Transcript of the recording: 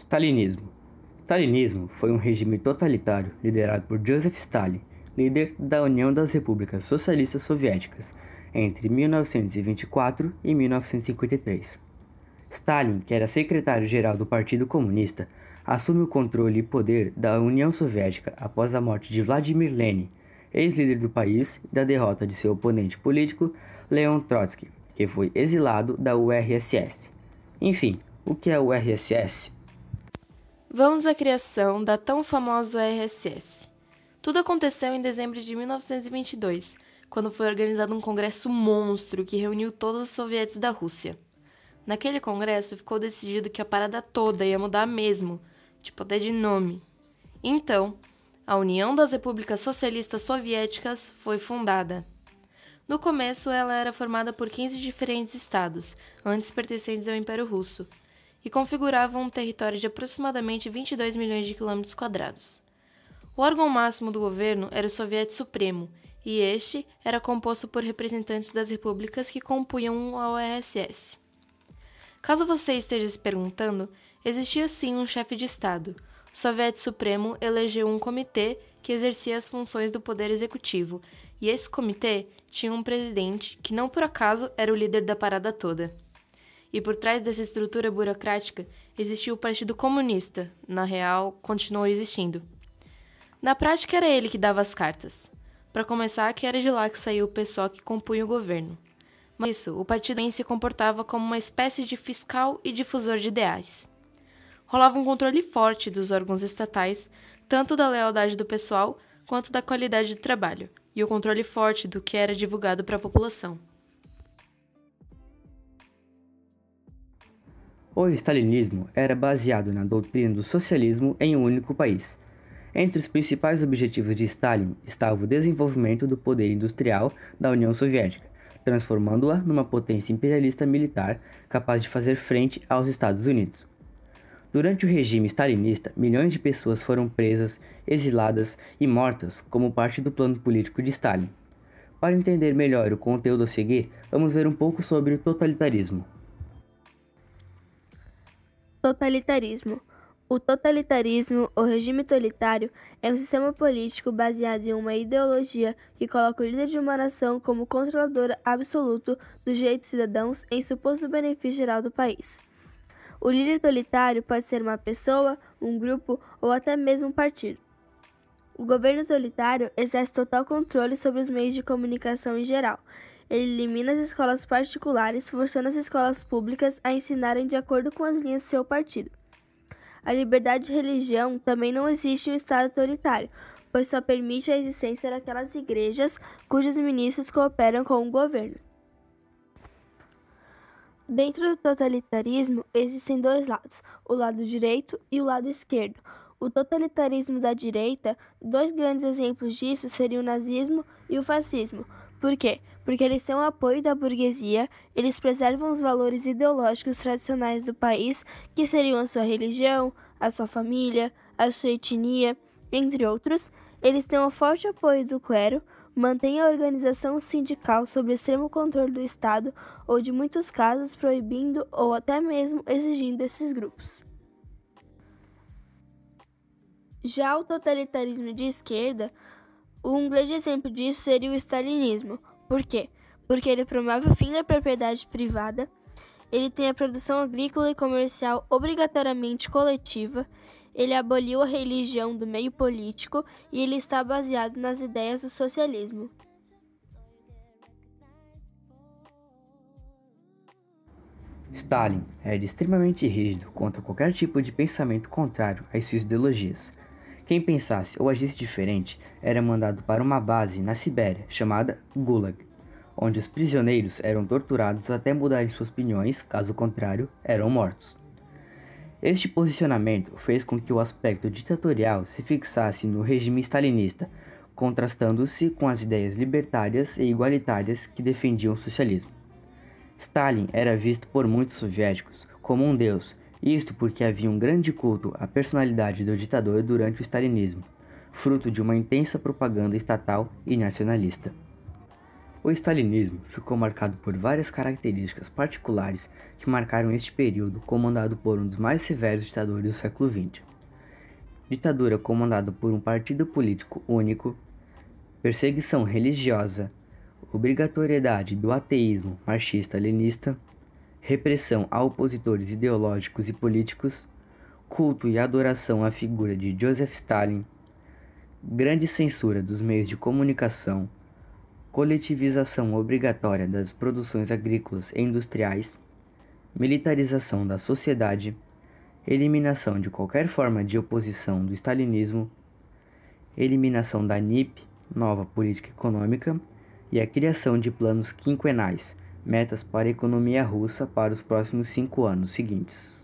Stalinismo. Stalinismo foi um regime totalitário liderado por Joseph Stalin, líder da União das Repúblicas Socialistas Soviéticas, entre 1924 e 1953. Stalin, que era secretário-geral do Partido Comunista, assume o controle e poder da União Soviética após a morte de Vladimir Lenin, ex-líder do país, e da derrota de seu oponente político, Leon Trotsky, que foi exilado da URSS. Enfim, o que é o URSS? Vamos à criação da tão famosa URSS. Tudo aconteceu em dezembro de 1922, quando foi organizado um congresso monstro que reuniu todos os sovietes da Rússia. Naquele congresso ficou decidido que a parada toda ia mudar mesmo, tipo até de nome. Então, a União das Repúblicas Socialistas Soviéticas foi fundada. No começo, ela era formada por 15 diferentes estados, antes pertencentes ao Império Russo, e configuravam um território de aproximadamente 22 milhões de quilômetros quadrados. O órgão máximo do governo era o Soviete Supremo, e este era composto por representantes das repúblicas que compunham a URSS. Caso você esteja se perguntando, existia sim um chefe de Estado. O Soviete Supremo elegeu um comitê que exercia as funções do poder executivo, e esse comitê tinha um presidente que não por acaso era o líder da parada toda. E por trás dessa estrutura burocrática existia o Partido Comunista, na real, continuou existindo. Na prática era ele que dava as cartas. Para começar, que era de lá que saiu o pessoal que compunha o governo. Mas isso, o partido em se comportava como uma espécie de fiscal e difusor de ideais. Rolava um controle forte dos órgãos estatais, tanto da lealdade do pessoal quanto da qualidade do trabalho, e o controle forte do que era divulgado para a população. O stalinismo era baseado na doutrina do socialismo em um único país. Entre os principais objetivos de Stalin estava o desenvolvimento do poder industrial da União Soviética, transformando-a numa potência imperialista militar capaz de fazer frente aos Estados Unidos. Durante o regime stalinista, milhões de pessoas foram presas, exiladas e mortas como parte do plano político de Stalin. Para entender melhor o conteúdo a seguir, vamos ver um pouco sobre o totalitarismo. Totalitarismo. O totalitarismo, ou regime totalitário, é um sistema político baseado em uma ideologia que coloca o líder de uma nação como controlador absoluto dos direitos dos cidadãos em suposto benefício geral do país. O líder totalitário pode ser uma pessoa, um grupo ou até mesmo um partido. O governo totalitário exerce total controle sobre os meios de comunicação em geral. Ele elimina as escolas particulares, forçando as escolas públicas a ensinarem de acordo com as linhas do seu partido. A liberdade de religião também não existe em um Estado totalitário, pois só permite a existência daquelas igrejas cujos ministros cooperam com o governo. Dentro do totalitarismo existem dois lados, o lado direito e o lado esquerdo. O totalitarismo da direita, dois grandes exemplos disso seriam o nazismo e o fascismo. Por quê? Porque eles têm o apoio da burguesia, eles preservam os valores ideológicos tradicionais do país, que seriam a sua religião, a sua família, a sua etnia, entre outros. Eles têm um forte apoio do clero, mantêm a organização sindical sob extremo controle do Estado ou, de muitos casos, proibindo ou até mesmo exigindo esses grupos. Já o totalitarismo de esquerda, um grande exemplo disso seria o stalinismo. Por quê? Porque ele promove o fim da propriedade privada, ele tem a produção agrícola e comercial obrigatoriamente coletiva, ele aboliu a religião do meio político e ele está baseado nas ideias do socialismo. Stalin era extremamente rígido contra qualquer tipo de pensamento contrário às suas ideologias. Quem pensasse ou agisse diferente era mandado para uma base na Sibéria chamada Gulag, onde os prisioneiros eram torturados até mudarem suas opiniões, caso contrário, eram mortos. Este posicionamento fez com que o aspecto ditatorial se fixasse no regime stalinista, contrastando-se com as ideias libertárias e igualitárias que defendiam o socialismo. Stalin era visto por muitos soviéticos como um deus, isto porque havia um grande culto à personalidade do ditador durante o stalinismo, fruto de uma intensa propaganda estatal e nacionalista. O stalinismo ficou marcado por várias características particulares que marcaram este período, comandado por um dos mais severos ditadores do século XX. Ditadura comandada por um partido político único, perseguição religiosa, obrigatoriedade do ateísmo marxista-leninista, repressão a opositores ideológicos e políticos, culto e adoração à figura de Joseph Stalin, grande censura dos meios de comunicação, coletivização obrigatória das produções agrícolas e industriais, militarização da sociedade, eliminação de qualquer forma de oposição do stalinismo, eliminação da NIP, nova política econômica, e a criação de planos quinquenais, metas para a economia russa para os próximos 5 anos seguintes.